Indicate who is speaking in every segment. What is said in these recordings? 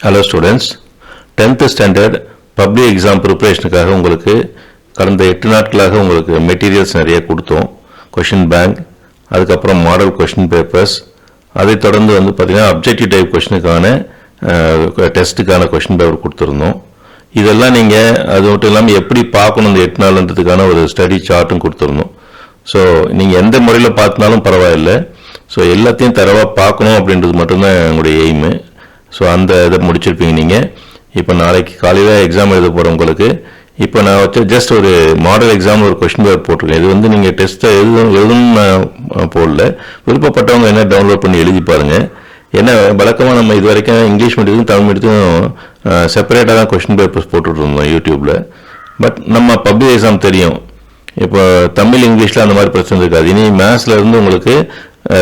Speaker 1: Hello students, 10th standard public exam preparationக்காக உங்களுக்கு கடந்த 8 நாட்களாக உங்களுக்கு மெட்டீரியல்ஸ் நிறைய கொடுத்தோம். கொஷின் பேங்க், அதுக்கப்புறம் மாடல் கொஷின் பேப்பர்ஸ், அதை தொடர்ந்து வந்து பார்த்தீங்கன்னா அப்ஜெக்டிவ் டைப் கொஷினுக்கான டெஸ்ட்டுக்கான கொஷின் பேப்பர் கொடுத்துருந்தோம். இதெல்லாம் நீங்கள் அது மட்டும் இல்லாமல் எப்படி பார்க்கணும் இந்த 8 நாள்ன்றதுக்கான ஒரு ஸ்டடி சார்ட்டும் கொடுத்துருந்தோம். ஸோ நீங்கள் எந்த முறையில் பார்த்தினாலும் பரவாயில்லை. ஸோ எல்லாத்தையும் தரவாக பார்க்கணும் அப்படின்றது மட்டும்தான் எங்களுடைய எய்மு. ஸோ அந்த இதை முடிச்சிருப்பீங்க நீங்கள். இப்போ நாளைக்கு காலையில் எக்ஸாம் எழுத போகிறவங்களுக்கு இப்போ நான் வச்சு ஜஸ்ட் ஒரு மாடல் எக்ஸாம் ஒரு கொஸ்டின் பேப்பர் போட்டிருக்கேன். இது வந்து நீங்கள் டெஸ்ட்டை எழுதணும்னு போடல, விருப்பப்பட்டவங்க என்ன டவுன்லோட் பண்ணி எழுதி பாருங்கள். ஏன்னா வழக்கமாக நம்ம இது வரைக்கும் இங்கிலீஷ் மீடியத்துக்கும் தமிழ் மீடியத்துக்கும் செப்பரேட்டாக தான் கொஸ்டின் பேப்பர்ஸ் போட்டுட்ருந்தோம் யூடியூப்பில். பட் நம்ம பப்ளிக் எக்ஸாம் தெரியும், இப்போ தமிழ் இங்கிலீஷில் அந்த மாதிரி பிரச்சனை இருக்காது. இனி மேத்ஸில் இருந்து உங்களுக்கு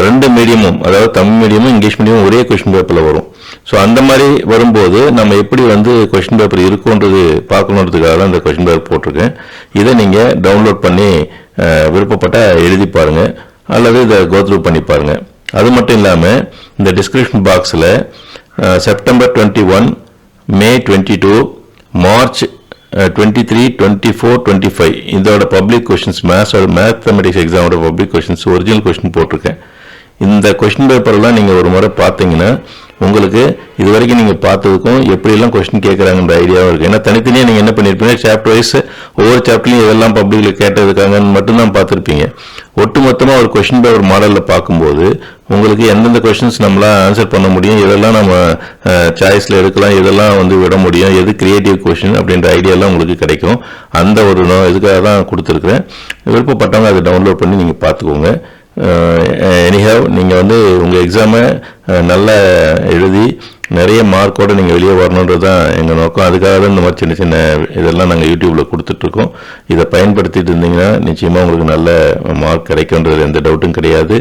Speaker 1: 2 மீடியமும், அதாவது தமிழ் மீடியமும் இங்கிலீஷ் மீடியமும் ஒரே கொஸ்டின் பேப்பரில் வரும். ஸோ அந்த மாதிரி வரும்போது நம்ம எப்படி வந்து கொஸ்டின் பேப்பர் இருக்குன்றது பார்க்கணுன்றதுக்காக தான் இந்த கொஸ்டின் பேப்பர் போட்டிருக்கேன். இதை நீங்கள் டவுன்லோட் பண்ணி விருப்பப்பட்ட எழுதி பாருங்கள் அல்லது இதை கோத்ரூ பண்ணி பாருங்கள். அது மட்டும் இல்லாமல் இந்த டிஸ்கிரிப்ஷன் பாக்ஸில் செப்டம்பர் 21, மே 22, மார்ச் 23, 24, 25 இதோட பப்ளிக் கொஷின்ஸ் மேத்தமெட்டிக்ஸ் எக்ஸாமோட பப்ளிக் கொஷின்ஸ் ஒரிஜினல் கொஷின் போட்டிருக்கேன். இந்த கொஷின் பேப்பர்லாம் நீங்கள் ஒரு முறை பார்த்தீங்கன்னா உங்களுக்கு இது வரைக்கும் நீங்கள் பார்த்ததுக்கும் எப்படியெல்லாம் கொஸ்டின் கேட்குறாங்கன்ற ஐடியாவும் இருக்குது. ஏன்னா தனித்தனியாக நீங்கள் என்ன பண்ணியிருப்பீங்க, சாப்டர் வைஸ் ஒவ்வொரு சாப்டர்லையும் இதெல்லாம் பப்ளிக்கில் கேட்டிருக்காங்கன்னு மட்டும்தான் பார்த்துருப்பீங்க. ஒட்டுமொத்தமாக ஒரு கொஸ்டின் பேப்பர் மாடலில் பார்க்கும்போது உங்களுக்கு எந்தெந்த கொஸ்டின்ஸ் நம்மளால் ஆன்சர் பண்ண முடியும், இதெல்லாம் நம்ம சாய்ஸில் எடுக்கலாம், இதெல்லாம் வந்து விட முடியும், எது கிரியேட்டிவ் கொஸ்டின் அப்படின்ற ஐடியாலாம் உங்களுக்கு கிடைக்கும். அந்த ஒரு இதுக்காக தான் கொடுத்துருக்குறேன். விருப்பப்பட்டவங்க அதை டவுன்லோட் பண்ணி நீங்கள் பார்த்துக்கோங்க. எனிஹவ் நீங்கள் வந்து உங்கள் எக்ஸாமை நல்லா எழுதி நிறைய மார்க்கோடு நீங்கள் வெளியே வரணுன்றது தான் எங்கள் நோக்கம். அதுக்காக தான் இந்த மாதிரி சின்ன சின்ன இதெல்லாம் நாங்கள் யூடியூப்பில் கொடுத்துட்ருக்கோம். இதை பயன்படுத்திட்டு இருந்தீங்கன்னா நிச்சயமாக உங்களுக்கு நல்ல மார்க் கிடைக்குன்றது எந்த டவுட்டும் கிடையாது.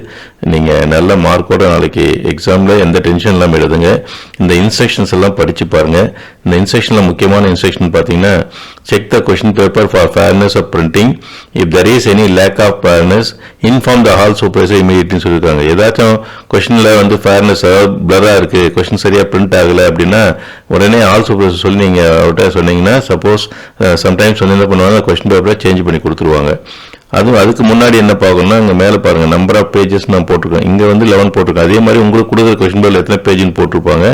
Speaker 1: நீங்கள் நல்ல மார்க்கோடு நாளைக்கு எக்ஸாமில் எந்த டென்ஷன் இல்லாமல் எழுதுங்க. இந்த இன்ஸ்ட்ரக்ஷன்ஸ் எல்லாம் படித்து பாருங்கள். இந்த இன்ஸ்ட்ரக்ஷனில் முக்கியமான இன்ஸ்ட்ரக்ஷன் பார்த்தீங்கன்னா, check the question paper for fairness of printing. If there is any lack of fairness inform the hall supervisor இமீடியட்னு சொல்லியிருக்காங்க. ஏதாச்சும் கொஷினில் வந்து ஃபேர்னஸ் பிளராக இருக்குது, கொஷின் சரியாக பிரிண்ட் ஆகலை அப்படின்னா உடனே ஆல் சூப்பர்வைசர் சொல்லி நீங்கள் அவர்கிட்ட சொன்னீங்கன்னா, சப்போஸ் சம்டைம்ஸ் வந்து என்ன பண்ணுவாங்க, கொஸ்டின் பேப்பரை சேஞ்ச் பண்ணி கொடுத்துருவாங்க. அதுக்கு முன்னாடி என்ன பார்க்கணும்னா, இங்கே மேலே பாருங்கள் நம்பர் ஆஃப் பேஜஸ் நான் போட்டிருக்கேன். இங்கே வந்து 11 போட்டிருக்கேன். அதே மாதிரி உங்களுக்கு கொடுக்குற கொஸ்டின் பேப்பரில் எத்தனை பேஜ்னு போட்டிருப்பாங்க,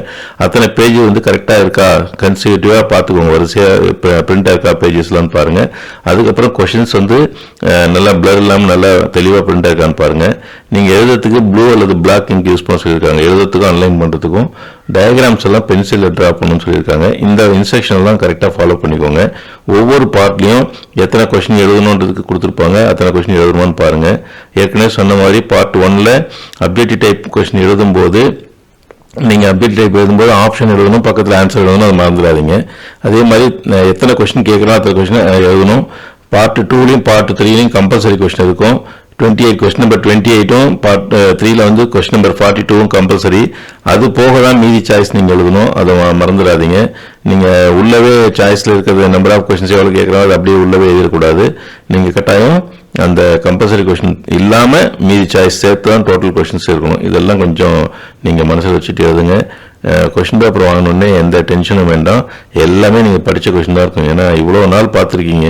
Speaker 1: அத்தனை பேஜ் வந்து கரெக்டாக இருக்கா கன்சிக்யூட்டிவாக பார்த்துக்கோங்க. வரிசையாக பிரிண்ட் ஆயிருக்கா பேஜஸ்லாம் பாருங்கள். அதுக்கப்புறம் கொஷின்ஸ் வந்து நல்லா பிளர் இல்லாமல் நல்லா தெளிவாக பிரிண்ட் ஆயிருக்கான்னு பாருங்கள். நீங்கள் எழுதுறதுக்கு ப்ளூ அல்லது பிளாக் இங்க் யூஸ் பண்ண சொல்லியிருக்காங்க. எழுதுறதுக்கும் அன்லைன் பண்ணுறதுக்கும் டயக்ராம்ஸ் எல்லாம் பென்சிலில் ட்ரா பண்ணணும்னு சொல்லியிருக்காங்க. இந்த இன்ஸ்ட்ரக்ஷன் எல்லாம் கரெக்டாக ஃபாலோ பண்ணிக்கோங்க. ஒவ்வொரு பார்ட்லையும் எத்தனை கொஸ்டின் எழுதணுன்றதுக்கு கொடுத்துருப்பாங்க, அத்தனை கொஸ்டின் எழுதணுமான்னு பாருங்கள். ஏற்கனவே சொன்ன மாதிரி பார்ட் 1ல் அப்ஜெக்டிவ் டைப் கொஸ்டின் எழுதும்போது நீங்கள் அப்ஜெக்ட் டைப் எழுதும்போது ஆப்ஷன் எழுதணும், பக்கத்தில் ஆன்சர் எழுதணும், அது மறந்துடாதீங்க. அதே மாதிரி எத்தனை கொஸ்டின் கேட்குறோம் அத்தனை கொஸ்டின் எழுதணும். பார்ட் 2லையும் பார்ட் 3லையும் கம்பல்சரி கொஸ்டின் இருக்கும். 28 கொஸ்டின் நம்பர் 28ம் பார்ட் 3ல் வந்து கொஸ்டின் நம்பர் 42ம் கம்பல்சரி. அது போக தான் மீதி சாய்ஸ் நீங்கள் எழுதணும், அதை மறந்துடாதீங்க. நீங்கள் உள்ளவே சாய்ஸில் இருக்கிறது நம்பர் ஆஃப் கொஸ்டின்ஸ் எவ்வளோ கேட்குறோம் அது அப்படியே உள்ளவே எழுதக்கூடாது. நீங்கள் கட்டாயம் அந்த கம்பல்சரி கொஸ்டின் இல்லாமல் மீதி சாய்ஸ் சேர்த்து தான் டோட்டல் கொஸ்டின்ஸ் இருக்கணும். இதெல்லாம் கொஞ்சம் நீங்கள் மனசில் வச்சுட்டு எழுதுங்க. கொஸ்டின் பேப்பர் வாங்கணுன்னே எந்த டென்ஷனும் வேண்டாம். எல்லாமே நீங்கள் படித்த கொஸ்டின் தான் இருக்கும். ஏன்னா இவ்வளோ நாள் பார்த்துருக்கீங்க,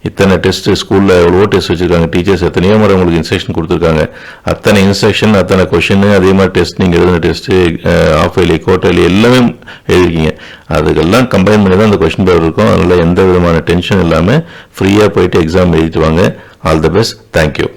Speaker 1: இத்தனை டெஸ்ட்டு ஸ்கூலில் எவ்வளோ டெஸ்ட் வச்சுருக்காங்க, டீச்சர்ஸ் எத்தனையோ முறை உங்களுக்கு இன்ஸ்ட்ரக்ஷன் கொடுத்துருக்காங்க. அத்தனை இன்ஸ்ட்ரக்ஷன், அத்தனை கொஷின், அதே மாதிரி டெஸ்ட் நீங்கள் எழுதின டெஸ்ட்டு ஆஃப் இயர்லி, குவார்டர்லி எல்லாமே எழுதிருக்கீங்க. அதுக்கெல்லாம் கம்பைன் பண்ணி தான் அந்த கொஸ்டின் பேப்பர் இருக்கும். அதனால் எந்த விதமான டென்ஷன் இல்லாமல் ஃப்ரீயாக போயிட்டு எக்ஸாம் எழுதிட்டு வாங்க. All the best. தேங்க்யூ.